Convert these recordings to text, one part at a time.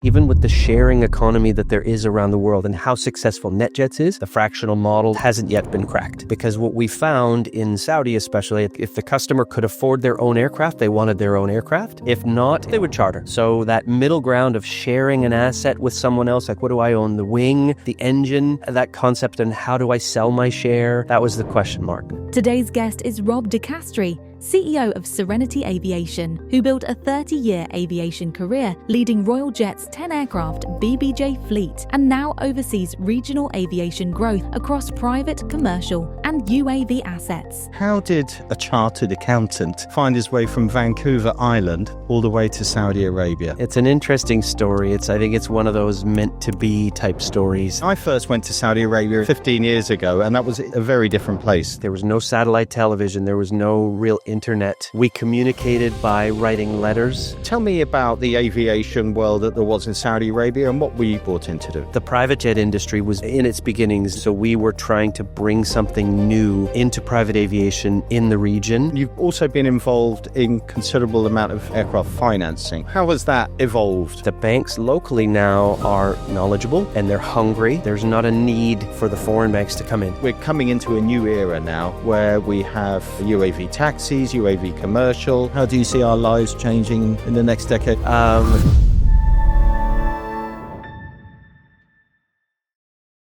Even with the sharing economy that there is around the world and how successful NetJets is, the fractional model hasn't yet been cracked. Because what we found in Saudi especially, if the customer could afford their own aircraft, they wanted their own aircraft. If not, they would charter. So that middle ground of sharing an asset with someone else, like what do I own, the wing, the engine, that concept, and how do I sell my share? That was the question mark. Today's guest is Rob Dicastri, CEO of Serenity Aviation, who built a 30-year aviation career leading Royal Jet's 10-aircraft BBJ fleet and now oversees regional aviation growth across private, commercial and UAV assets. How did a chartered accountant find his way from Vancouver Island all the way to Saudi Arabia? It's an interesting story. I think it's one of those meant-to-be type stories. I first went to Saudi Arabia 15 years ago, and that was a very different place. There was no satellite television. There was no real internet. We communicated by writing letters. Tell me about the aviation world that there was in Saudi Arabia and what were you brought in to do? The private jet industry was in its beginnings, so we were trying to bring something new into private aviation in the region. You've also been involved in considerable amount of aircraft financing. How has that evolved? The banks locally now are knowledgeable and they're hungry. There's not a need for the foreign banks to come in. We're coming into a new era now where we have UAV taxis, UAV commercial. How do you see our lives changing in the next decade?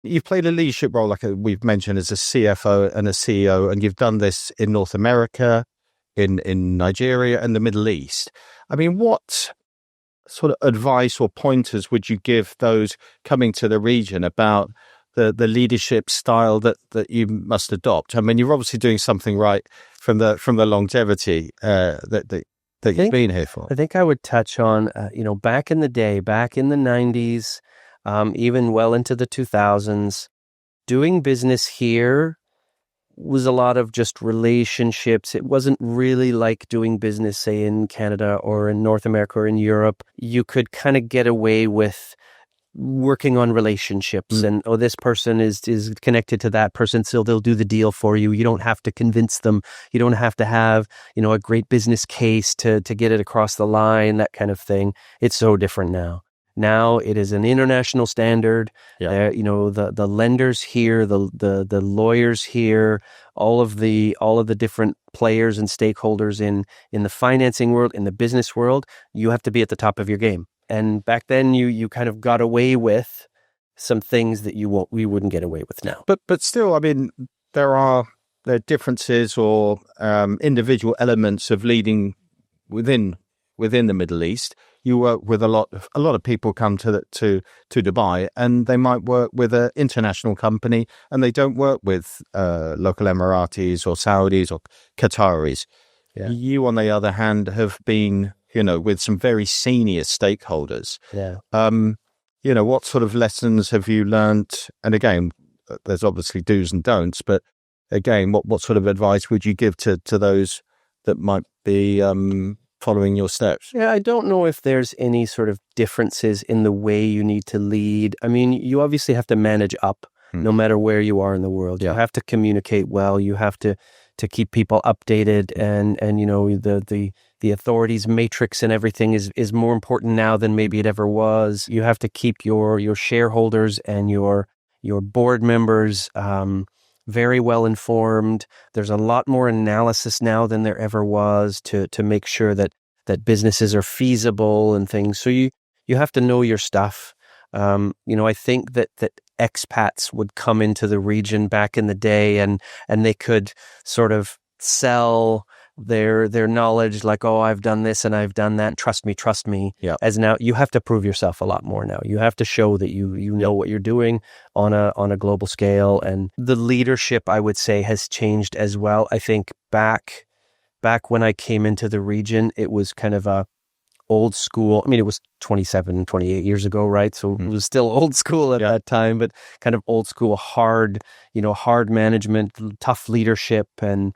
You've played a leadership role, like we've mentioned, as a CFO and a CEO, and you've done this in North America, in Nigeria and the Middle East. I mean, what sort of advice or pointers would you give those coming to the region about the leadership style that you must adopt? I mean, you're obviously doing something right from the longevity that you've been here for. I think I would touch on, back in the day, back in the 90s, even well into the 2000s, doing business here was a lot of just relationships. It wasn't really like doing business, say, in Canada or in North America or in Europe. You could kind of get away with working on relationships and, this person is connected to that person, so they'll do the deal for you. You don't have to convince them. You don't have to have, a great business case to get it across the line, that kind of thing. It's so different now. Now it is an international standard. Yeah. The lenders here, the lawyers here, all of the different players and stakeholders in the financing world, in the business world, you have to be at the top of your game. And back then you kind of got away with some things that we wouldn't get away with now. But still, I mean, there are differences or individual elements of leading within the Middle East. You work with a lot of people come to Dubai, and they might work with an international company, and they don't work with local Emiratis or Saudis or Qataris. Yeah. You, on the other hand, have been with some very senior stakeholders. Yeah. What sort of lessons have you learned? And again, there's obviously do's and don'ts, but again, what sort of advice would you give to those that might be following your steps? Yeah, I don't know if there's any sort of differences in the way you need to lead. I mean, you obviously have to manage up no matter where you are in the world. Yeah. You have to communicate well. You have to keep people updated, and the authorities matrix and everything is more important now than maybe it ever was. You have to keep your shareholders and your board members very well informed. There's a lot more analysis now than there ever was to make sure that businesses are feasible and things. So you have to know your stuff. I think that expats would come into the region back in the day and they could sort of sell their knowledge, like, oh, I've done this and I've done that. Trust me. Yeah. As now, you have to prove yourself a lot more now. You have to show that you know what you're doing on a global scale. And the leadership, I would say, has changed as well. I think back when I came into the region, it was kind of a old school. I mean, it was 27, 28 years ago, right? So it was still old school at that time, but kind of old school, hard management, tough leadership, and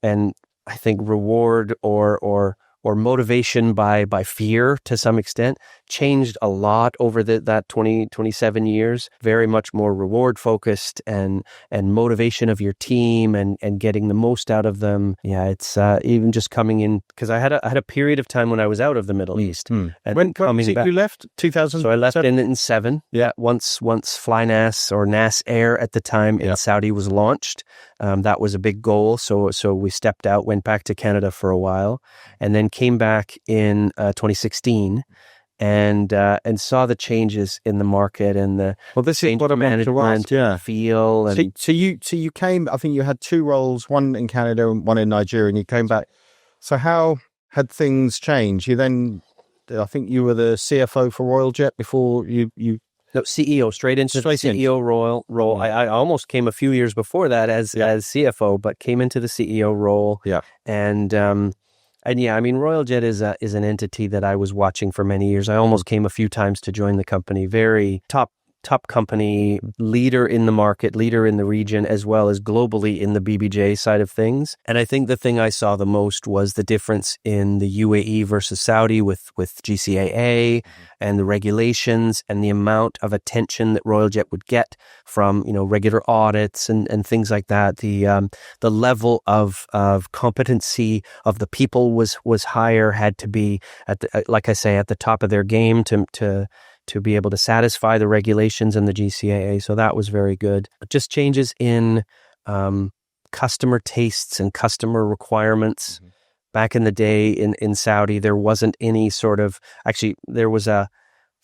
I think reward or motivation by fear to some extent changed a lot over that 27 years. Very much more reward focused and motivation of your team and getting the most out of them. Yeah, it's even just coming in, because I had a period of time when I was out of the Middle East. And when coming back, you left 2000? So I left in 7. Yeah. Once FlyNAS or NAS Air at the time in Saudi was launched, that was a big goal. So we stepped out, went back to Canada for a while, and then came back in 2016 and saw the changes in the market and the this is what I'm management feel. And so you came. I think you had 2 roles, one in Canada and one in Nigeria, and you came back. So how had things changed? You then, I think you were the CFO for Royal Jet before you. No, CEO, straight into the CEO role. I almost came a few years before that as CFO, but came into the CEO role. Yeah. And yeah, I mean, Royal Jet is an entity that I was watching for many years. I almost came a few times to join the company. Very top company, leader in the market, leader in the region, as well as globally in the BBJ side of things. And I think the thing I saw the most was the difference in the UAE versus Saudi with GCAA and the regulations and the amount of attention that Royal Jet would get from, regular audits and things like that. The level of competency of the people was higher, had to be at the top of their game to be able to satisfy the regulations and the GCAA. So that was very good. Just changes in customer tastes and customer requirements. Back in the day in Saudi, there wasn't any sort of, actually, there was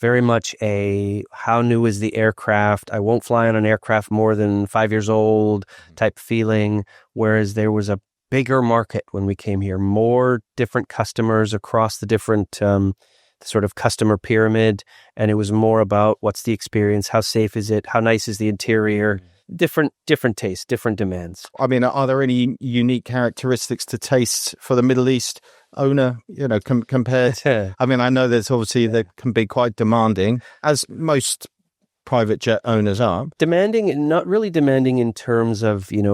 very much a how new is the aircraft? I won't fly on an aircraft more than 5 years old type feeling, whereas there was a bigger market when we came here, more different customers across the different sort of customer pyramid, and it was more about what's the experience, how safe is it, how nice is the interior, different tastes, different demands. I mean, are there any unique characteristics to tastes for the Middle East owner, compared? I mean, I know there's obviously that can be quite demanding, as most private jet owners are. Demanding, not really demanding in terms of, being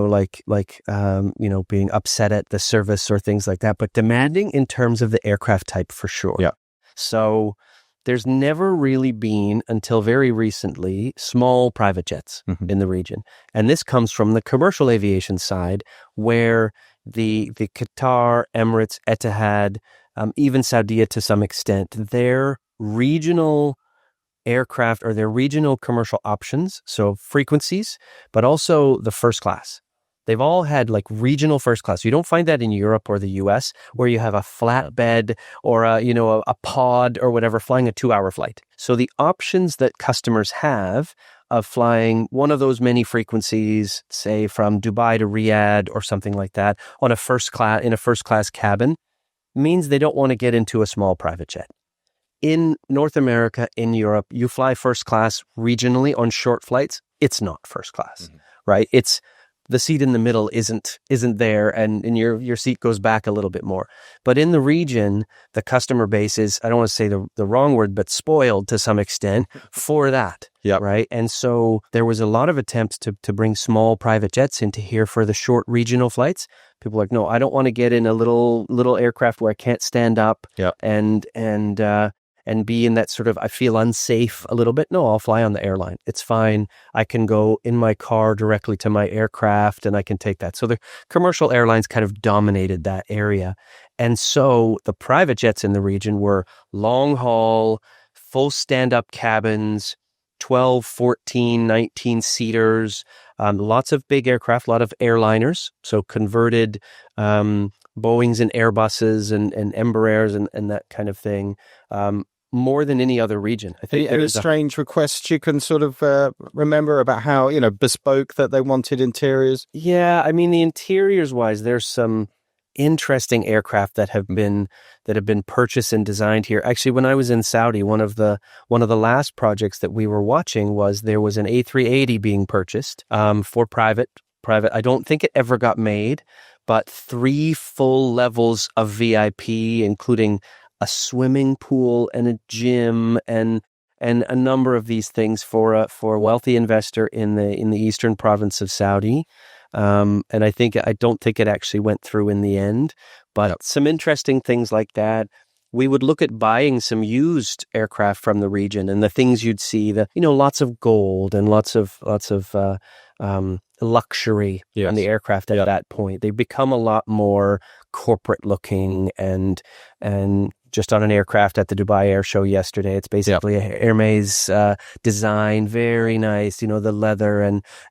upset at the service or things like that, but demanding in terms of the aircraft type for sure. Yeah. So there's never really been, until very recently, small private jets in the region. And this comes from the commercial aviation side, where the Qatar, Emirates, Etihad, even Saudia to some extent, their regional aircraft or their regional commercial options, so frequencies, but also the first class. They've all had like regional first class. You don't find that in Europe or the US, where you have a flatbed or a pod or whatever flying a 2-hour flight. So the options that customers have of flying one of those many frequencies, say from Dubai to Riyadh or something like that, in a first class cabin, means they don't want to get into a small private jet. In North America, in Europe, you fly first class regionally on short flights. It's not first class, right? It's the seat in the middle isn't there, and your seat goes back a little bit more. But in the region, the customer base is, I don't want to say the wrong word, but spoiled to some extent for that. Yeah. Right. And so there was a lot of attempts to bring small private jets into here for the short regional flights. People are like, no, I don't want to get in a little aircraft where I can't stand up and be in that sort of, I feel unsafe a little bit. No, I'll fly on the airline. It's fine. I can go in my car directly to my aircraft and I can take that. So the commercial airlines kind of dominated that area. And so the private jets in the region were long haul, full stand-up cabins, 12, 14, 19 seaters, lots of big aircraft, a lot of airliners. So converted Boeings and Airbuses and Embraers and that kind of thing. More than any other region. I think there's strange requests you can sort of remember about how, bespoke that they wanted interiors. Yeah, I mean, the interiors wise, there's some interesting aircraft that have been purchased and designed here. Actually, when I was in Saudi, one of the last projects that we were watching was there was an A380 being purchased for private. I don't think it ever got made, but 3 full levels of VIP, including a swimming pool and a gym and a number of these things for a wealthy investor in the eastern province of Saudi. And I don't think it actually went through in the end, but some interesting things like that. We would look at buying some used aircraft from the region, and the things you'd see, lots of gold and lots of luxury on the aircraft at that point. They become a lot more corporate looking, and just on an aircraft at the Dubai Air Show yesterday, it's basically a Hermes design, very nice, the leather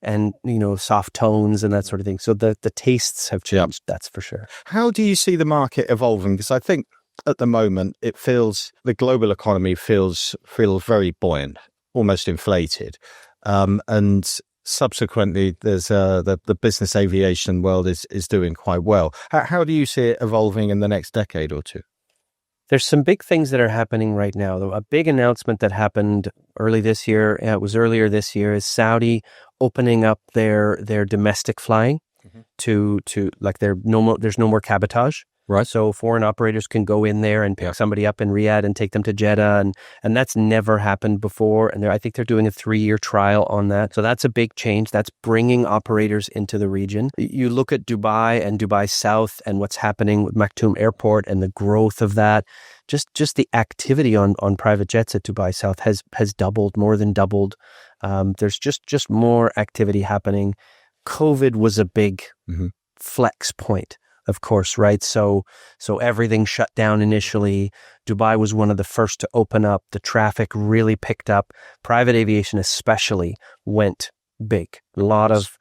and soft tones and that sort of thing. So the tastes have changed, that's for sure. How do you see the market evolving? Because I think at the moment the global economy feels very buoyant, almost inflated, and subsequently there's the business aviation world is doing quite well. How do you see it evolving in the next decade or two? There's some big things that are happening right now. A big announcement that happened earlier this year is Saudi opening up their domestic flying to like there's no more cabotage. Right. So foreign operators can go in there and pick somebody up in Riyadh and take them to Jeddah. And that's never happened before. And I think they're doing a 3-year trial on that. So that's a big change. That's bringing operators into the region. You look at Dubai and Dubai South and what's happening with Maktoum Airport and the growth of that. Just the activity on private jets at Dubai South has doubled, more than doubled. There's just more activity happening. COVID was a big flex point, of course, right? So everything shut down initially. Dubai was one of the first to open up. The traffic really picked up. Private aviation especially went big. A lot of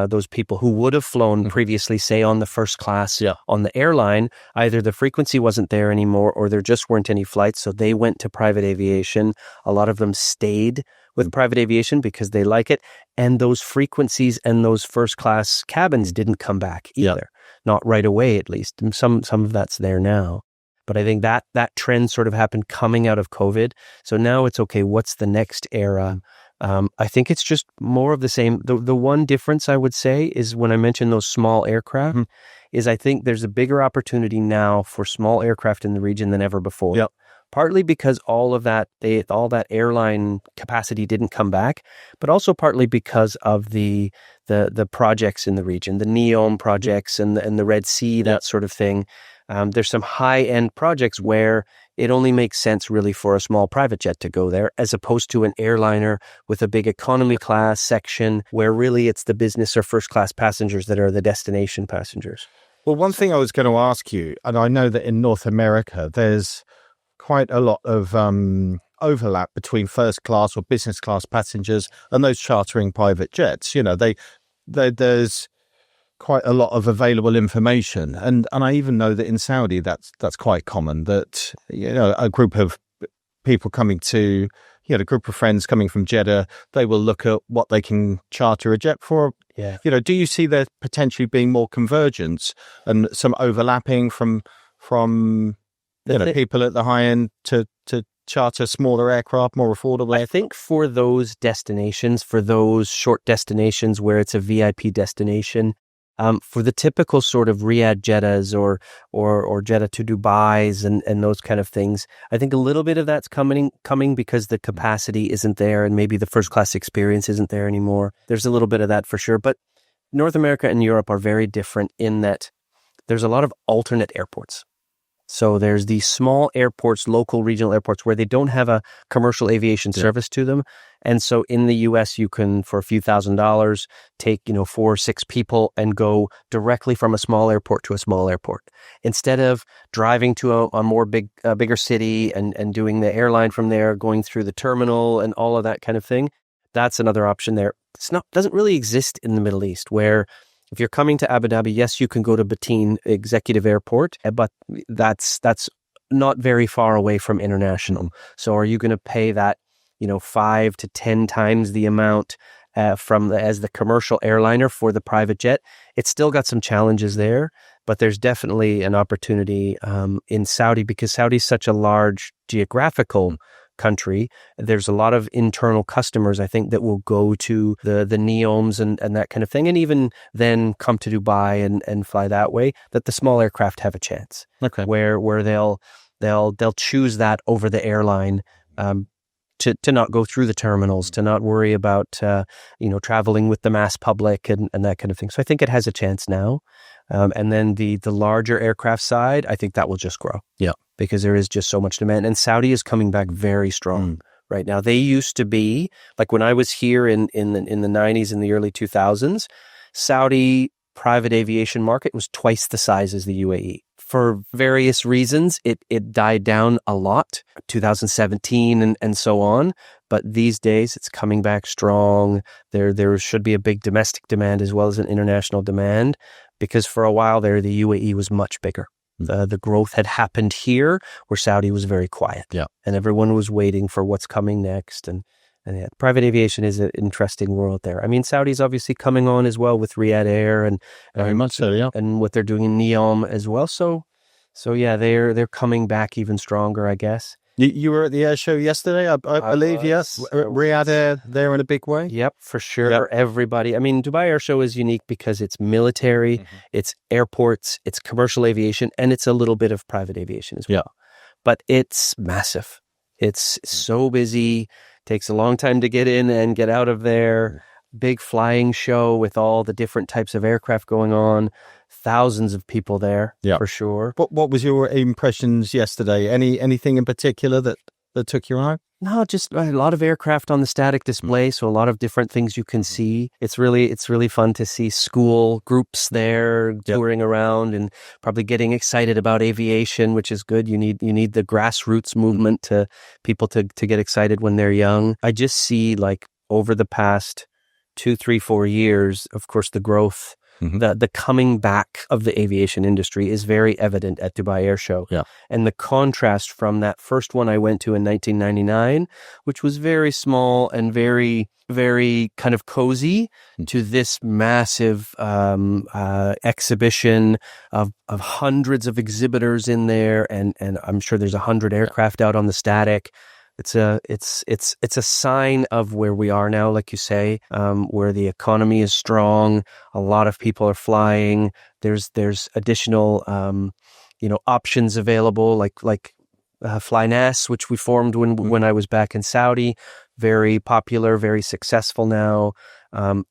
those people who would have flown previously, say on the first class on the airline, either the frequency wasn't there anymore or there just weren't any flights. So they went to private aviation. A lot of them stayed with private aviation because they like it. And those frequencies and those first class cabins didn't come back either. Not right away, at least. And some of that's there now. But I think that trend sort of happened coming out of COVID. So now it's okay, what's the next era? I think it's just more of the same. The one difference I would say is when I mentioned those small aircraft, is I think there's a bigger opportunity now for small aircraft in the region than ever before. Yep. Partly because all that airline capacity didn't come back, but also partly because of the projects in the region, the NEOM projects and the Red Sea, that sort of thing. There's some high-end projects where it only makes sense really for a small private jet to go there, as opposed to an airliner with a big economy class section where really it's the business or first class passengers that are the destination passengers. Well, one thing I was going to ask you, and I know that in North America, there's quite a lot of overlap between first class or business class passengers and those chartering private jets. There's quite a lot of available information, and I even know that in Saudi that's quite common. That a group of people coming to a group of friends coming from Jeddah, they will look at what they can charter a jet for. Yeah. Do you see there potentially being more convergence and some overlapping from people at the high end to charter smaller aircraft, more affordable? I think for those destinations, for those short destinations where it's a VIP destination, for the typical sort of Riyadh Jeddahs or Jeddah to Dubai's and those kind of things, I think a little bit of that's coming because the capacity isn't there and maybe the first class experience isn't there anymore. There's a little bit of that for sure. But North America and Europe are very different in that there's a lot of alternate airports. So there's these small airports, local regional airports, where they don't have a commercial aviation service to them. And so in the US, you can, for a few $1,000s, take, 4 or 6 people and go directly from a small airport to a small airport. Instead of driving to a bigger city and doing the airline from there, going through the terminal and all of that kind of thing, that's another option there. Doesn't really exist in the Middle East, where if you're coming to Abu Dhabi, yes, you can go to Bateen Executive Airport, but that's not very far away from international. So are you going to pay that, 5 to 10 times the amount as the commercial airliner for the private jet? It's still got some challenges there, but there's definitely an opportunity in Saudi, because Saudi is such a large geographical country. There's a lot of internal customers, I think, that will go to the NEOMs and that kind of thing, and even then come to Dubai and fly that way, that the small aircraft have a chance. Okay. Where they'll choose that over the airline, to not go through the terminals, to not worry about traveling with the mass public and that kind of thing. So I think it has a chance now. And then the larger aircraft side, I think that will just grow. Yeah, because there is just so much demand, and Saudi is coming back very strong. Right now. They used to be, like when I was here in the 90s and the early 2000s, Saudi private aviation market was twice the size as the UAE. For various reasons, it died down a lot, 2017 and so on. But these days, it's coming back strong. There should be a big domestic demand as well as an international demand, because for a while there, the UAE was much bigger. The growth had happened here, where Saudi was very quiet. Yeah. And everyone was waiting for what's coming next. And private aviation is an interesting world there. I mean, Saudi's obviously coming on as well with Riyadh Air and very much so, yeah. And what they're doing in Neom as well. So yeah, they're coming back even stronger, I guess. You were at the air show yesterday, I believe, yes? Riyadh Air there in a big way? Yep, for sure. Everybody. I mean, Dubai Air Show is unique because it's military, it's airports, it's commercial aviation, and it's a little bit of private aviation as well. Yeah. But it's massive. It's so busy, takes a long time to get in and get out of there. Big flying show with all the different types of aircraft going on. Thousands of people there, for sure. What was your impressions yesterday? Anything in particular that took your eye? No, just a lot of aircraft on the static display, so a lot of different things you can see. It's really fun to see school groups there touring around and probably getting excited about aviation, which is good. You need the grassroots movement to people to get excited when they're young. I just see, like, over the past 2, 3, 4 years, of course, the growth. The coming back of the aviation industry is very evident at Dubai Air Show. Yeah. And the contrast from that first one I went to in 1999, which was very small and very, very kind of cozy, to this massive exhibition of hundreds of exhibitors in there. And I'm sure there's 100 aircraft out on the static. It's a sign of where we are now, like you say, where the economy is strong. A lot of people are flying. There's additional options available, like Flynas, which we formed when I was back in Saudi. Very popular, very successful now.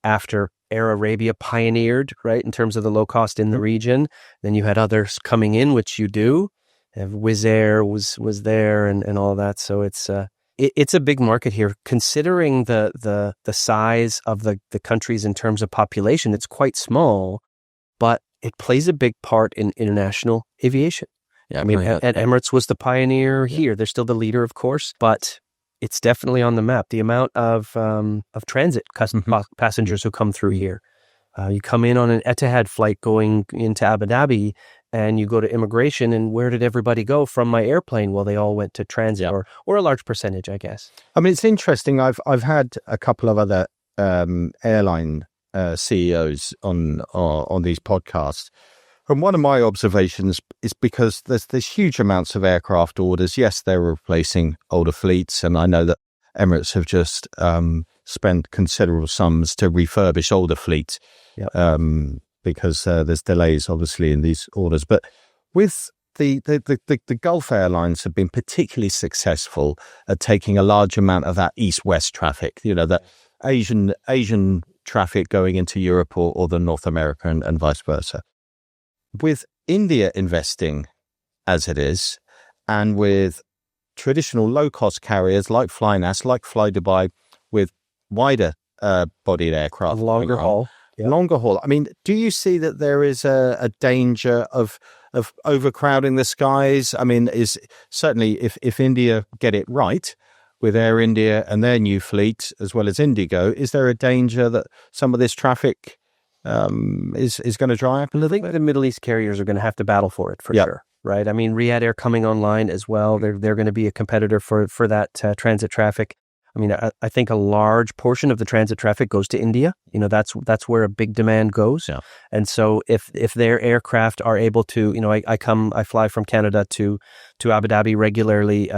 After Air Arabia pioneered, right, in terms of the low cost in the region, then you had others coming in, which you do. Wizz Air was there and all that. So it's a big market here. Considering the size of the countries in terms of population, it's quite small, but it plays a big part in international aviation. Yeah, I mean, and Emirates was the pioneer here. They're still the leader, of course, but it's definitely on the map. The amount of transit passengers who come through here. You come in on an Etihad flight going into Abu Dhabi, and you go to immigration, and where did everybody go from my airplane? Well, they all went to transit, or a large percentage, I guess. I mean, it's interesting. I've had a couple of other airline CEOs on these podcasts, and one of my observations is, because there's huge amounts of aircraft orders. Yes, they're replacing older fleets, and I know that Emirates have just spent considerable sums to refurbish older fleets. Because there's delays, obviously, in these orders. But with the Gulf Airlines have been particularly successful at taking a large amount of that east-west traffic, that Asian traffic going into Europe or the North America and vice versa. With India investing as it is, and with traditional low-cost carriers like Flynas, like Fly Dubai, with wider bodied aircraft. Longer haul. Longer haul. I mean, do you see that there is a danger of overcrowding the skies? I mean, is certainly if India get it right with Air India and their new fleet, as well as Indigo, is there a danger that some of this traffic is going to dry up? I think the Middle East carriers are going to have to battle for it for sure. Right. I mean, Riyadh Air coming online as well. They're going to be a competitor for that transit traffic. I mean, I think a large portion of the transit traffic goes to India. That's where a big demand goes. Yeah. And so if their aircraft are able to, I fly from Canada to Abu Dhabi regularly,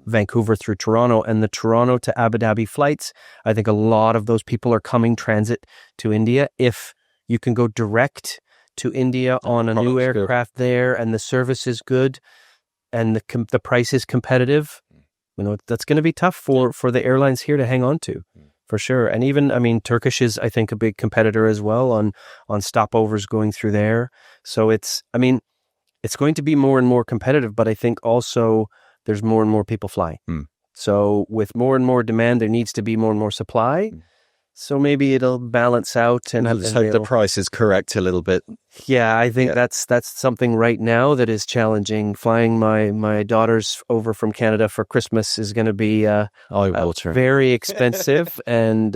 Vancouver through Toronto, and the Toronto to Abu Dhabi flights, I think a lot of those people are coming transit to India. If you can go direct to India on a new aircraft there, and the service is good, and the price is competitive, that's going to be tough for the airlines here to hang on to, for sure. And even, I mean, Turkish is, I think, a big competitor as well on stopovers going through there. So it's going to be more and more competitive, but I think also there's more and more people flying. So with more and more demand, there needs to be more and more supply. So maybe it'll balance out, and let's hope the price is correct a little bit. Yeah, I think that's something right now that is challenging. Flying my daughters over from Canada for Christmas is going to be very expensive, and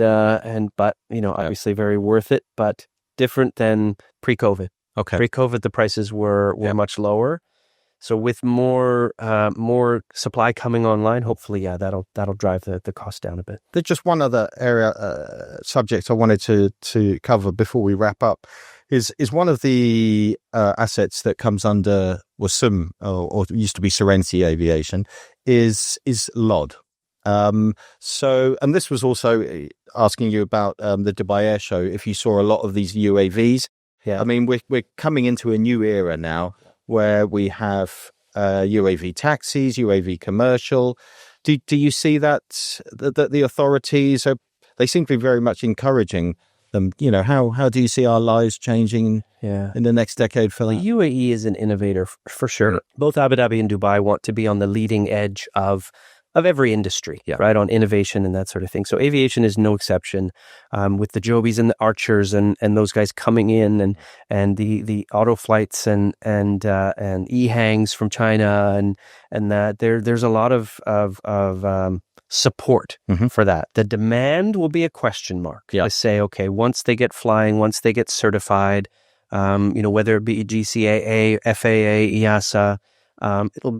but obviously very worth it, but different than pre-COVID. Okay, pre-COVID the prices were much lower. So with more supply coming online, hopefully, that'll drive the cost down a bit. There's just one other subject I wanted to cover before we wrap up. Is one of the assets that comes under Wasum or used to be Serenity Aviation is LOD. So, and this was also asking you about the Dubai Air Show. If you saw a lot of these UAVs, I mean, we're coming into a new era now, where we have UAV taxis, UAV commercial. Do you see that the authorities they seem to be very much encouraging them? How do you see our lives changing in the next decade for that? The UAE is an innovator for sure. Both Abu Dhabi and Dubai want to be on the leading edge of every industry, right, on innovation and that sort of thing. So aviation is no exception, with the Jobies and the Archers and those guys coming in, and the auto flights and EHangs from China and that there's a lot of support for that. The demand will be a question mark. To say, okay, once they get flying, once they get certified, whether it be GCAA, FAA, EASA.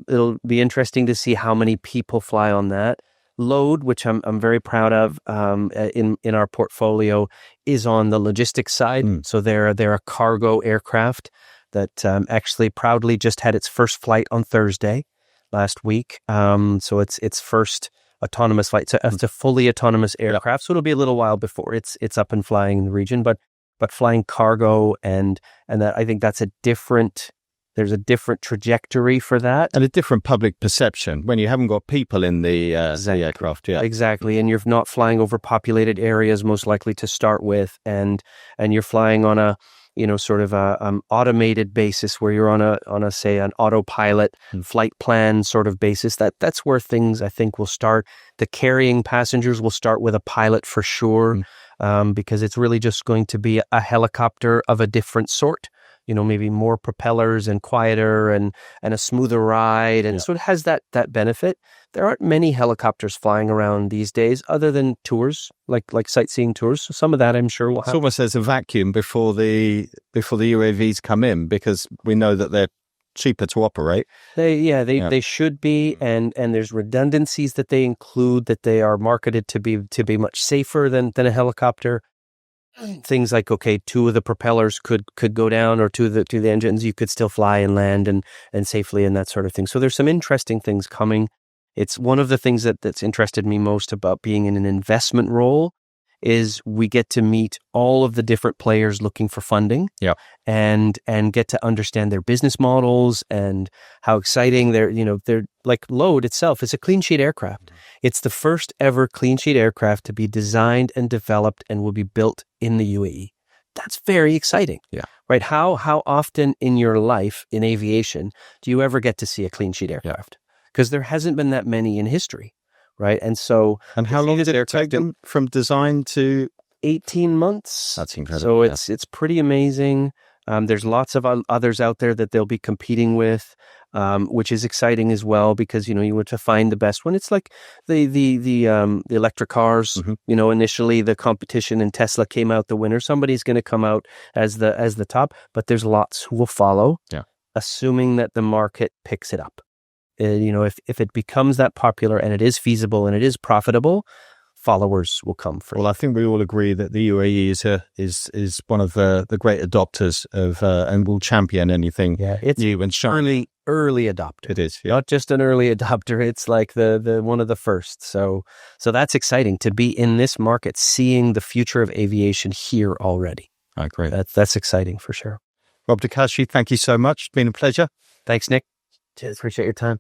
It'll be interesting to see how many people fly on that. LOD, which I'm very proud of in our portfolio, is on the logistics side. So they're a cargo aircraft that actually proudly just had its first flight on Thursday last week. So its first autonomous flight. So it's a fully autonomous aircraft. So it'll be a little while before it's up and flying in the region, but flying cargo and that, I think that's there's a different trajectory for that. And a different public perception when you haven't got people in the aircraft. Yeah, exactly. And you're not flying over populated areas, most likely to start with. And you're flying on a, sort of a automated basis where you're on a say an autopilot flight plan sort of basis. That's where things I think will start. The carrying passengers will start with a pilot for sure, because it's really just going to be a helicopter of a different sort. Maybe more propellers and quieter and a smoother ride. And so it has that benefit. There aren't many helicopters flying around these days other than tours, like sightseeing tours. So some of that I'm sure will happen. It's almost as a vacuum before the UAVs come in, because we know that they're cheaper to operate. They should be, and there's redundancies that they include, that they are marketed to be much safer than a helicopter. Things like, okay, two of the propellers could go down, or two of the engines, you could still fly and land and safely and that sort of thing. So there's some interesting things coming. It's one of the things that's interested me most about being in an investment role is we get to meet all of the different players looking for funding, and get to understand their business models and how exciting they're like LOD itself is a clean sheet aircraft. It's the first ever clean sheet aircraft to be designed and developed and will be built in the UAE. That's very exciting. Right? How often in your life in aviation do you ever get to see a clean sheet aircraft? Because there hasn't been that many in history. Right. And how long did it take them from design to 18 months? That's incredible. So it's pretty amazing. There's lots of others out there that they'll be competing with, which is exciting as well, because, you want to find the best one. It's like the electric cars, initially the competition and Tesla came out the winner. Somebody's going to come out as the top, but there's lots who will follow, assuming that the market picks it up. If it becomes that popular and it is feasible and it is profitable, followers will come for it. Well, I think we all agree that the UAE is one of the great adopters of and will champion anything new and shiny. Early adopter. It is, not just an early adopter. It's like the one of the first. So that's exciting to be in this market, seeing the future of aviation here already. Great. That's exciting for sure. Rob Dicastri, thank you so much. It's been a pleasure. Thanks, Nick. Cheers. Appreciate your time.